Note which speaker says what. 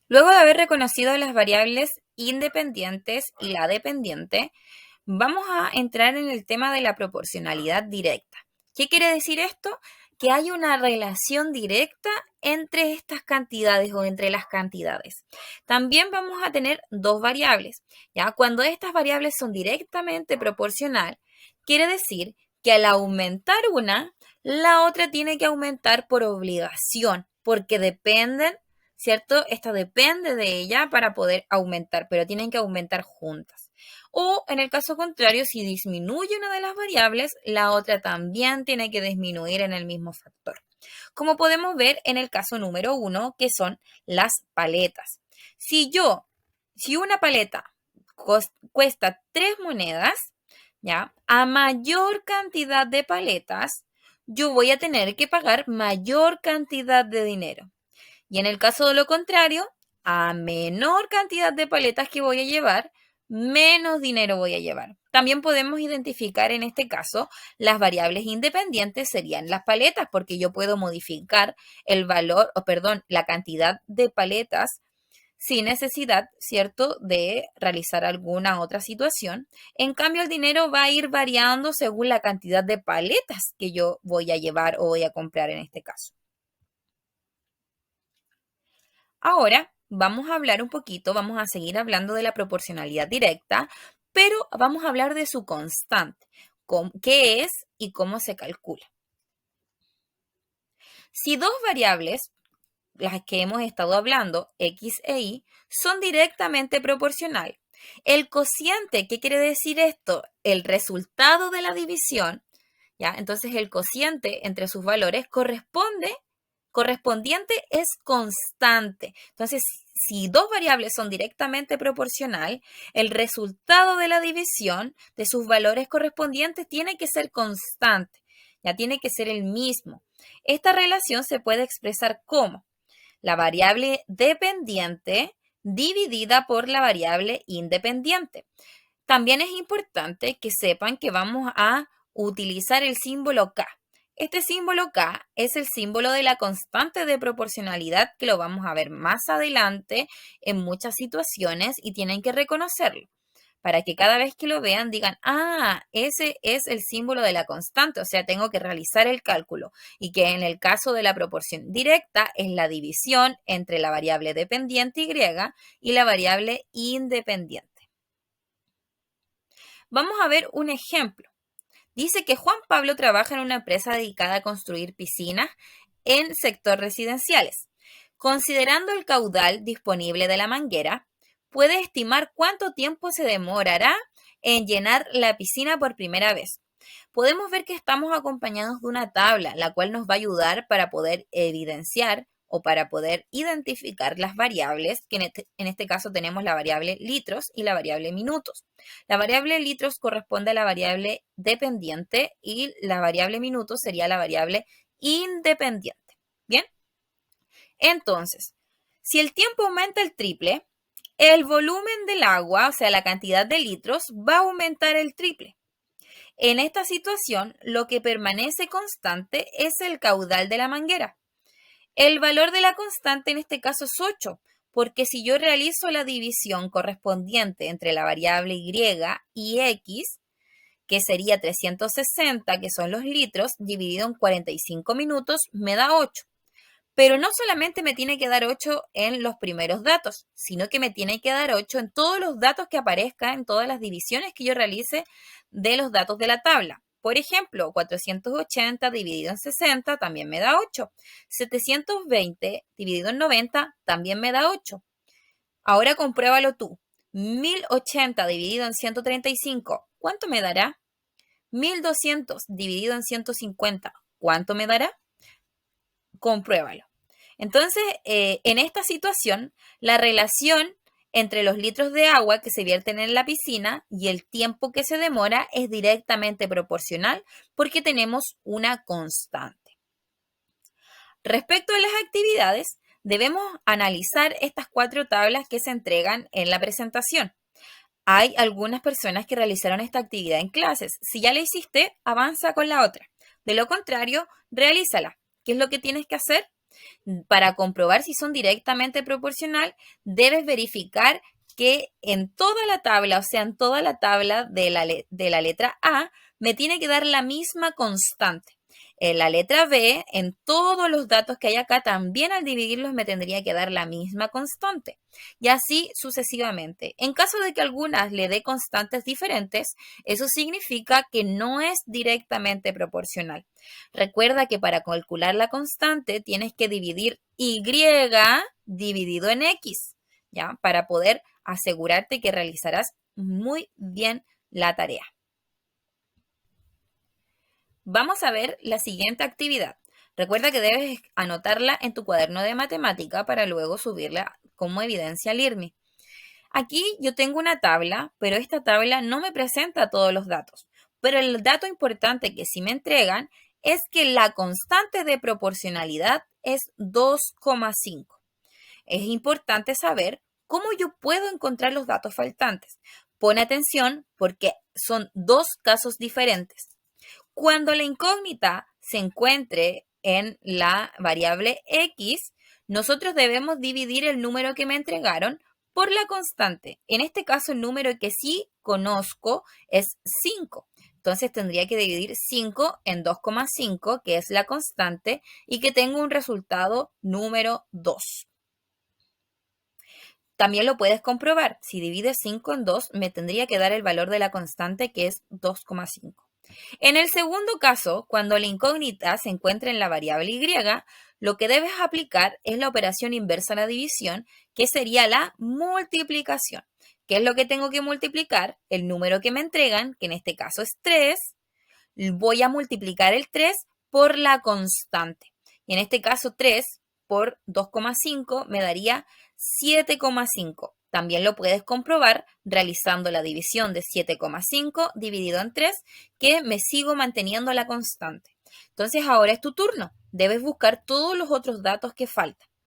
Speaker 1: Luego de haber reconocido las variables independientes y la dependiente, vamos a entrar en el tema de la proporcionalidad directa. ¿Qué quiere decir esto? Que hay una relación directa entre estas cantidades o entre las cantidades. También vamos a tener dos variables, ¿ya? Cuando estas variables son directamente proporcional, quiere decir que al aumentar una, la otra tiene que aumentar por obligación, porque dependen, ¿cierto? Esta depende de ella para poder aumentar, pero tienen que aumentar juntas. O en el caso contrario, si disminuye una de las variables, la otra también tiene que disminuir en el mismo factor. Como podemos ver en el caso número 1, que son las paletas. Si una paleta cuesta 3 monedas, ¿ya? A mayor cantidad de paletas, yo voy a tener que pagar mayor cantidad de dinero. Y en el caso de lo contrario, a menor cantidad de paletas que voy a llevar, menos dinero voy a llevar. También podemos identificar en este caso las variables independientes serían las paletas, porque yo puedo modificar el valor, o perdón, la cantidad de paletas sin necesidad, ¿cierto?, de realizar alguna otra situación. En cambio, el dinero va a ir variando según la cantidad de paletas que yo voy a llevar o voy a comprar en este caso. Ahora vamos a hablar un poquito, vamos a seguir hablando de la proporcionalidad directa, pero vamos a hablar de su constante, qué es y cómo se calcula. Si dos variables, las que hemos estado hablando, x e y, son directamente proporcional, el cociente, ¿qué quiere decir esto? El resultado de la división, ¿ya? Entonces el cociente entre sus valores correspondiente es constante. Entonces, si dos variables son directamente proporcional, el resultado de la división de sus valores correspondientes tiene que ser constante, ya tiene que ser el mismo. Esta relación se puede expresar como la variable dependiente dividida por la variable independiente. También es importante que sepan que vamos a utilizar el símbolo K. Este símbolo K es el símbolo de la constante de proporcionalidad que lo vamos a ver más adelante en muchas situaciones y tienen que reconocerlo para que cada vez que lo vean digan, ese es el símbolo de la constante, o sea, tengo que realizar el cálculo y que en el caso de la proporción directa es la división entre la variable dependiente Y y la variable independiente. Vamos a ver un ejemplo. Dice que Juan Pablo trabaja en una empresa dedicada a construir piscinas en sectores residenciales. Considerando el caudal disponible de la manguera, puede estimar cuánto tiempo se demorará en llenar la piscina por primera vez. Podemos ver que estamos acompañados de una tabla, la cual nos va a ayudar para poder evidenciar o para poder identificar las variables, que en este caso tenemos la variable litros y la variable minutos. La variable litros corresponde a la variable dependiente y la variable minutos sería la variable independiente. ¿Bien? Entonces, si el tiempo aumenta el triple, el volumen del agua, o sea, la cantidad de litros, va a aumentar el triple. En esta situación, lo que permanece constante es el caudal de la manguera. El valor de la constante en este caso es 8, porque si yo realizo la división correspondiente entre la variable Y y X, que sería 360, que son los litros, dividido en 45 minutos, me da 8. Pero no solamente me tiene que dar 8 en los primeros datos, sino que me tiene que dar 8 en todos los datos que aparezcan, en todas las divisiones que yo realice de los datos de la tabla. Por ejemplo, 480 dividido en 60 también me da 8. 720 dividido en 90 también me da 8. Ahora compruébalo tú. 1080 dividido en 135, ¿cuánto me dará? 1200 dividido en 150, ¿cuánto me dará? Compruébalo. Entonces, en esta situación, la relación entre los litros de agua que se vierten en la piscina y el tiempo que se demora es directamente proporcional porque tenemos una constante. Respecto a las actividades, debemos analizar estas 4 tablas que se entregan en la presentación. Hay algunas personas que realizaron esta actividad en clases. Si ya la hiciste, avanza con la otra. De lo contrario, realízala. ¿Qué es lo que tienes que hacer? Para comprobar si son directamente proporcional, debes verificar que en toda la tabla, o sea, en toda la tabla de la letra A, me tiene que dar la misma constante. En la letra B, en todos los datos que hay acá, también al dividirlos me tendría que dar la misma constante. Y así sucesivamente. En caso de que algunas le dé constantes diferentes, eso significa que no es directamente proporcional. Recuerda que para calcular la constante tienes que dividir Y dividido en X, ¿ya? Para poder asegurarte que realizarás muy bien la tarea. Vamos a ver la siguiente actividad. Recuerda que debes anotarla en tu cuaderno de matemática para luego subirla como evidencia al IRMI. Aquí yo tengo una tabla, pero esta tabla no me presenta todos los datos. Pero el dato importante que sí me entregan es que la constante de proporcionalidad es 2,5. Es importante saber cómo yo puedo encontrar los datos faltantes. Pon atención porque son dos casos diferentes. Cuando la incógnita se encuentre en la variable X, nosotros debemos dividir el número que me entregaron por la constante. En este caso, el número que sí conozco es 5. Entonces tendría que dividir 5 en 2,5, que es la constante, y que tengo un resultado número 2. También lo puedes comprobar. Si divides 5 en 2, me tendría que dar el valor de la constante, que es 2,5. En el segundo caso, cuando la incógnita se encuentra en la variable y, lo que debes aplicar es la operación inversa a la división, que sería la multiplicación. ¿Qué es lo que tengo que multiplicar? El número que me entregan, que en este caso es 3, voy a multiplicar el 3 por la constante. Y en este caso 3 por 2,5 me daría 7,5. También lo puedes comprobar realizando la división de 7,5 dividido en 3, que me sigo manteniendo la constante. Entonces ahora es tu turno. Debes buscar todos los otros datos que faltan.